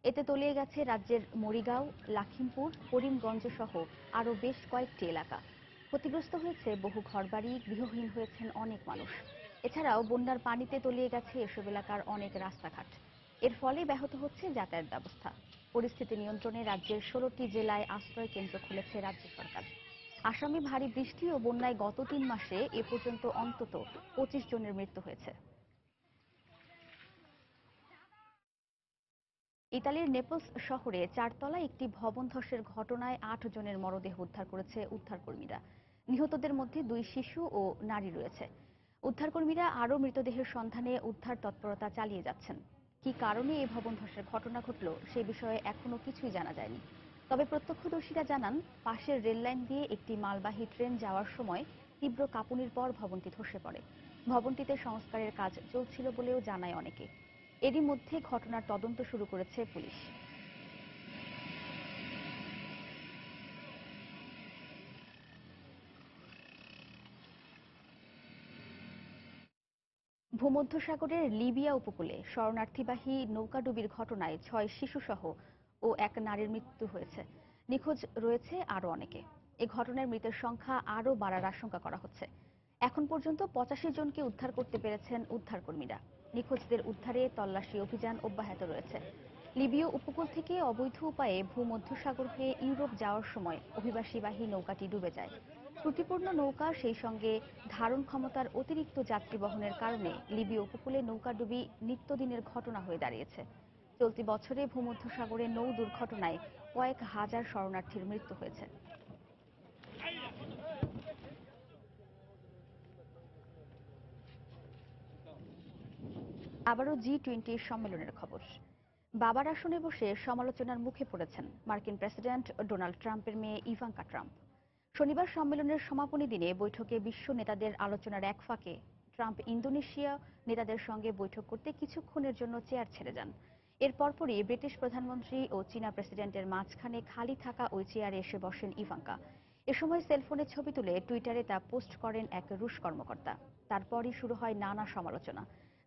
এতে তলিয়ে গেছে রাজ্যের মরিগাঁও, লাখিমপুর, করিমগঞ্জ সহ আরও বেশ কয়েকটি এলাকা। ক্ষতিগ্রস্ত হয়েছে বহু ঘরবাড়ি, গৃহহীন হয়েছেন অনেক মানুষ। এছাড়াও বন্যার পানিতে তলিয়ে গেছে এসব এলাকার অনেক রাস্তাঘাট। এর ফলে ব্যাহত হচ্ছে যাতায়াত ব্যবস্থা। পরিস্থিতি নিয়ন্ত্রণে রাজ্যের ১৬টি জেলায় আশ্রয় কেন্দ্র খুলেছে রাজ্য সরকার। আসামে ভারী বৃষ্টি ও বন্যায় গত ৩ মাসে এ পর্যন্ত অন্তত ২৫ জনের মৃত্যু হয়েছে। ইতালির নেপলস শহরে ৪ তলা একটি ভবন ধসের ঘটনায় ৮ জনের মরদেহ উদ্ধার করেছে উদ্ধারকর্মীরা। নিহতদের মধ্যে ২ শিশু ও নারী রয়েছে। উদ্ধারকর্মীরা আরও মৃতদেহের সন্ধানে উদ্ধার তৎপরতা চালিয়ে যাচ্ছেন। কি কারণে এই ভবন ধসের ঘটনা ঘটল সে বিষয়ে এখনো কিছুই জানা যায়নি। তবে প্রত্যক্ষদর্শীরা জানান, পাশের রেললাইন দিয়ে একটি মালবাহী ট্রেন যাওয়ার সময় তীব্র কাঁপুনির পর ভবনটি ধসে পড়ে। ভবনটিতে সংস্কারের কাজ চলছিল বলেও জানায় অনেকে। এরই মধ্যে ঘটনার তদন্ত শুরু করেছে পুলিশ। ভূমধ্যসাগরের লিবিয়া উপকূলে শরণার্থীবাহী নৌকাডুবির ঘটনায় ৬ শিশুসহ ও এক নারীর মৃত্যু হয়েছে। নিখোঁজ রয়েছে আরও অনেকে। এ ঘটনায় মৃতের সংখ্যা আরও বাড়ার আশঙ্কা করা হচ্ছে। এখন পর্যন্ত ৮৫ জনকে উদ্ধার করতে পেরেছেন উদ্ধারকর্মীরা। নিখোঁজদের উদ্ধারে তল্লাশি অভিযান অব্যাহত রয়েছে। লিবীয় উপকূল থেকে অবৈধ উপায়ে ভূমধ্যসাগর হয়ে ইউরোপ যাওয়ার সময় অভিবাসীবাহী নৌকাটি ডুবে যায়। ত্রুটিপূর্ণ নৌকা সেই সঙ্গে ধারণ ক্ষমতার অতিরিক্ত যাত্রী বহনের কারণে লিবীয় উপকূলে নৌকাডুবি নিত্যদিনের ঘটনা হয়ে দাঁড়িয়েছে। চলতি বছরে ভূমধ্যসাগরে নৌ দুর্ঘটনায় কয়েক হাজার শরণার্থীর মৃত্যু হয়েছে। আবারও G20 সম্মেলনের খবর। বাবার আসনে বসে সমালোচনার মুখে পড়েছেন মার্কিন প্রেসিডেন্ট ডোনাল্ড ট্রাম্পের মেয়ে ইভাঙ্কা ট্রাম্প। শনিবার সম্মেলনের সমাপনী দিনে বৈঠকে বিশ্ব নেতাদের আলোচনার এক ফাঁকে ট্রাম্প ইন্দোনেশিয়া নেতাদের সঙ্গে বৈঠক করতে কিছুক্ষণের জন্য চেয়ার ছেড়ে যান। এর পরপরই ব্রিটিশ প্রধানমন্ত্রী ও চীনা প্রেসিডেন্টের মাঝখানে খালি থাকা ওই চেয়ারে এসে বসেন ইভাঙ্কা। এ সময় সেলফোনে ছবি তুলে টুইটারে তা পোস্ট করেন এক রুশ কর্মকর্তা। তারপরই শুরু হয় নানা সমালোচনা।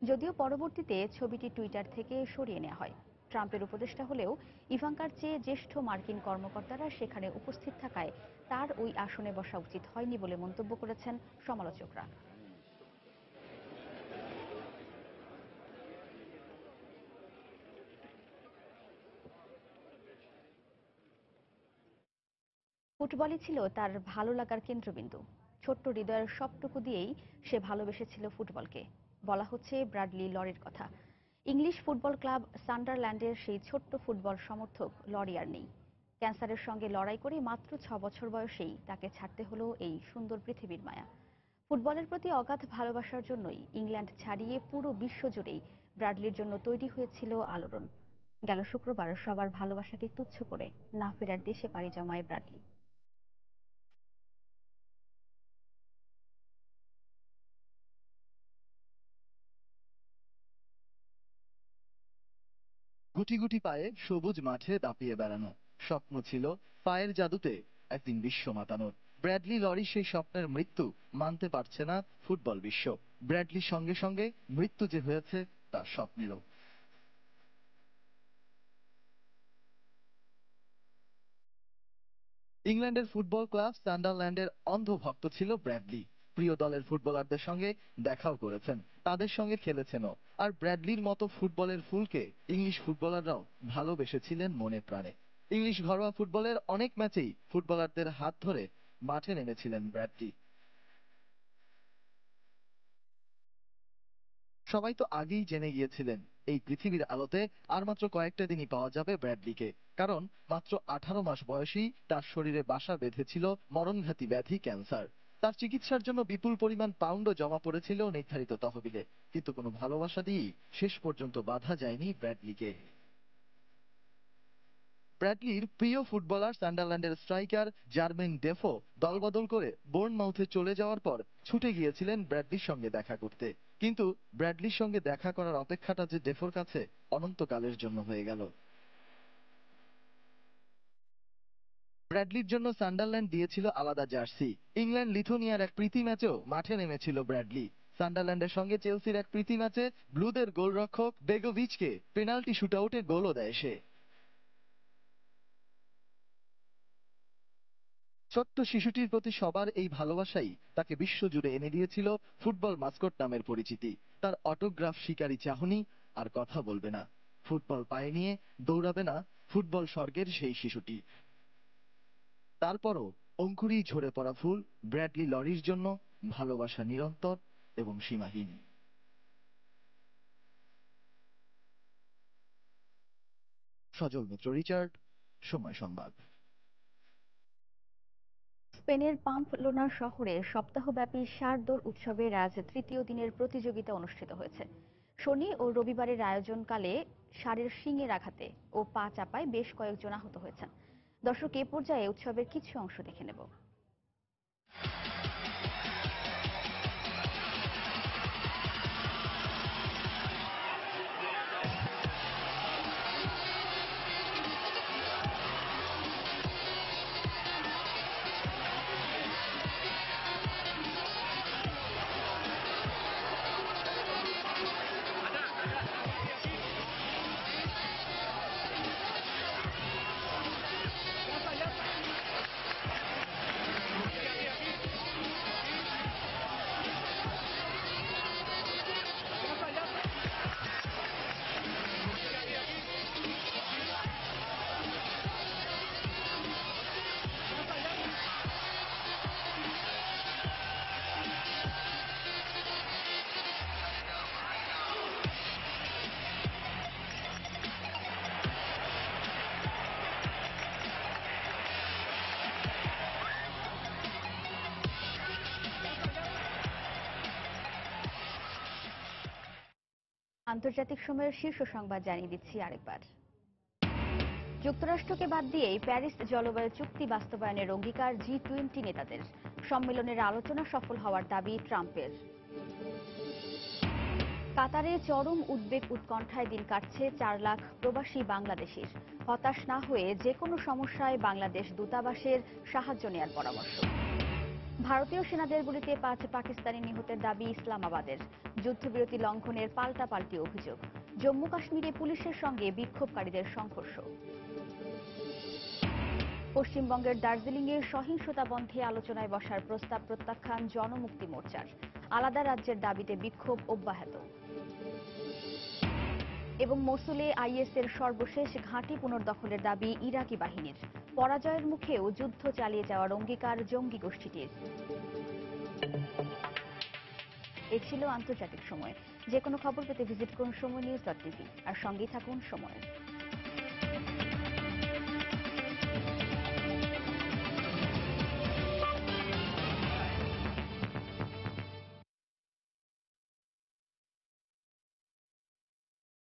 যদিও পরবর্তীতে ছবিটি টুইটার থেকে সরিয়ে নেওয়া হয়। ট্রাম্পের উপদেষ্টা হলেও ইভাঙ্কার চেয়ে জ্যেষ্ঠ মার্কিন কর্মকর্তারা সেখানে উপস্থিত থাকায় তার ওই আসনে বসা উচিত হয়নি বলে মন্তব্য করেছেন সমালোচকরা। ফুটবলই ছিল তার ভালো লাগার কেন্দ্রবিন্দু। ছোট্ট হৃদয়ের সবটুকু দিয়েই সে ভালোবেসেছিল ফুটবলকে। বলা হচ্ছে ব্র্যাডলি লরির কথা। ইংলিশ ফুটবল ক্লাব সান্ডারল্যান্ডের সেই ছোট্ট ফুটবল সমর্থক লরি আর নেই। ক্যান্সারের সঙ্গে লড়াই করে মাত্র 6 বছর বয়সেই তাকে ছাড়তে হলো এই সুন্দর পৃথিবীর মায়া। ফুটবলের প্রতি অগাধ ভালোবাসার জন্যই ইংল্যান্ড ছাড়িয়ে পুরো বিশ্ব জুড়েই ব্র্যাডলির জন্য তৈরি হয়েছিল আলোড়ন। গেল শুক্রবার সবার ভালোবাসাকে তুচ্ছ করে না ফেরার দেশে পাড়ি জমায় ব্র্যাডলি। গুটি গুটি পায়ে সবুজ মাঠে দাপিয়ে বেড়ানো, স্বপ্ন ছিল পায়ের জাদুতে একদিন বিশ্ব মাতানোর। ব্র্যাডলি লরি সেই স্বপ্নের মৃত্যু মানতে পারছে না ফুটবল বিশ্ব। ব্র্যাডলির সঙ্গে সঙ্গে মৃত্যু যে হয়েছে তার স্বপ্নেরও। ইংল্যান্ডের ফুটবল ক্লাব সান্ডারল্যান্ডের অন্ধ ভক্ত ছিল ব্র্যাডলি। প্রিয় দলের ফুটবলারদের সঙ্গে দেখাও করেছেন, তাদের সঙ্গে খেলেছেনও। আর ব্র্যাডলির মতো ফুটবলের ফুলকে ইংলিশ ফুটবলাররাও ভালোবেসেছিলেন মনে প্রাণে। ইংলিশ ঘরোয়া ফুটবলের অনেক ম্যাচেই ফুটবলারদের হাত ধরে মাঠে নেমেছিলেন ব্র্যাডলি। সবাই তো আগেই জেনে গিয়েছিলেন এই পৃথিবীর আলোতে আর মাত্র কয়েকটা দিনই পাওয়া যাবে ব্র্যাডলিকে, কারণ মাত্র 18 মাস বয়সেই তার শরীরে বাসা বেঁধেছিল মরণঘাতী ব্যাধি ক্যান্সার। তার চিকিৎসার জন্য বিপুল পরিমাণ পাউন্ডও জমা পড়েছিল নির্ধারিত তহবিলে, কিন্তু কোনো ভালোবাসা দিয়েই শেষ পর্যন্ত বাধা যায়নি ব্র্যাডলিকে। ব্র্যাডলির প্রিয় ফুটবলার সান্ডারল্যান্ডের স্ট্রাইকার জার্মেইন ডেফো দলবদল করে বোর্নমাউথে চলে যাওয়ার পর ছুটে গিয়েছিলেন ব্র্যাডলির সঙ্গে দেখা করতে। কিন্তু ব্র্যাডলির সঙ্গে দেখা করার অপেক্ষাটা যে ডেফোর কাছে অনন্তকালের জন্য হয়ে গেল। ব্র্যাডলির জন্য সান্ডারল্যান্ড দিয়েছিল আলাদা জার্সি। ইংল্যান্ড লিথুনিয়ার এক প্রীতি ম্যাচেও মাঠে নেমেছিল ব্র্যাডলি। সান্ডারল্যান্ডের সঙ্গে চেলসির এক প্রীতি ম্যাচে ব্লুদের গোলরক্ষক বেগোভিচকে পেনাল্টি শুটআউটে গোলও দেয় সে। ছোট্ট শিশুটির প্রতি সবার এই ভালোবাসাই তাকে বিশ্বজুড়ে এনে দিয়েছিল ফুটবল মাস্কট নামের পরিচিতি। তার অটোগ্রাফ শিকারী চাহনি আর কথা বলবে না, ফুটবল পায়ে নিয়ে দৌড়াবে না ফুটবল স্বর্গের সেই শিশুটি। তারপরও অঙ্কুরি ঝরে পড়া ফুল ব্র্যাডলি লরির জন্য ভালোবাসা নিরন্তর এবং সীমাহীন। সজল মিত্র রিচার্ড, সময় সংবাদ। স্পেনের পাম্পলোনা শহরে সপ্তাহব্যাপী ষাঁড় দৌড় উৎসবের আজ তৃতীয় দিনের প্রতিযোগিতা অনুষ্ঠিত হয়েছে। শনি ও রবিবারের আয়োজনকালে ষাঁড়ের শিংয়ের আঘাতে ও পা চাপায় বেশ কয়েকজন আহত হয়েছেন। দর্শক, এ পর্যায়ে উৎসবের কিছু অংশ দেখে নেব। আন্তর্জাতিক সময়ের শীর্ষ সংবাদ জানিয়ে দিচ্ছি আরেকবার। যুক্তরাষ্ট্রকে বাদ দিয়েই প্যারিস জলবায়ু চুক্তি বাস্তবায়নের অঙ্গীকার G20 নেতাদের। সম্মেলনের আলোচনা সফল হওয়ার দাবি ট্রাম্পের। কাতারে চরম উদ্বেগ উৎকণ্ঠায় দিন কাটছে 4 লাখ প্রবাসী বাংলাদেশির। হতাশ না হয়ে যে কোনো সমস্যায় বাংলাদেশ দূতাবাসের সাহায্য নেওয়ার পরামর্শ। ভারতীয় সেনাদের গুলিতে 5 পাকিস্তানি নিহতের দাবি ইসলামাবাদের। যুদ্ধবিরতি লঙ্ঘনের পাল্টাপাল্টি অভিযোগ। জম্মু কাশ্মীরে পুলিশের সঙ্গে বিক্ষোভকারীদের সংঘর্ষ। পশ্চিমবঙ্গের দার্জিলিংয়ে সহিংসতা বন্ধে আলোচনায় বসার প্রস্তাব প্রত্যাখ্যান জনমুক্তি মোর্চার। আলাদা রাজ্যের দাবিতে বিক্ষোভ অব্যাহত। এবং মসুলে আইএসের সর্বশেষ ঘাঁটি পুনর্দখলের দাবি ইরাকি বাহিনীর। পরাজয়ের মুখেও যুদ্ধ চালিয়ে যাওয়ার অঙ্গীকার জঙ্গি গোষ্ঠীটির। এই ছিল আন্তর্জাতিক সময়। যে কোনো খবর পেতে ভিজিট করুন সময় নিউজ.টিভি আর সঙ্গেই থাকুন সময়।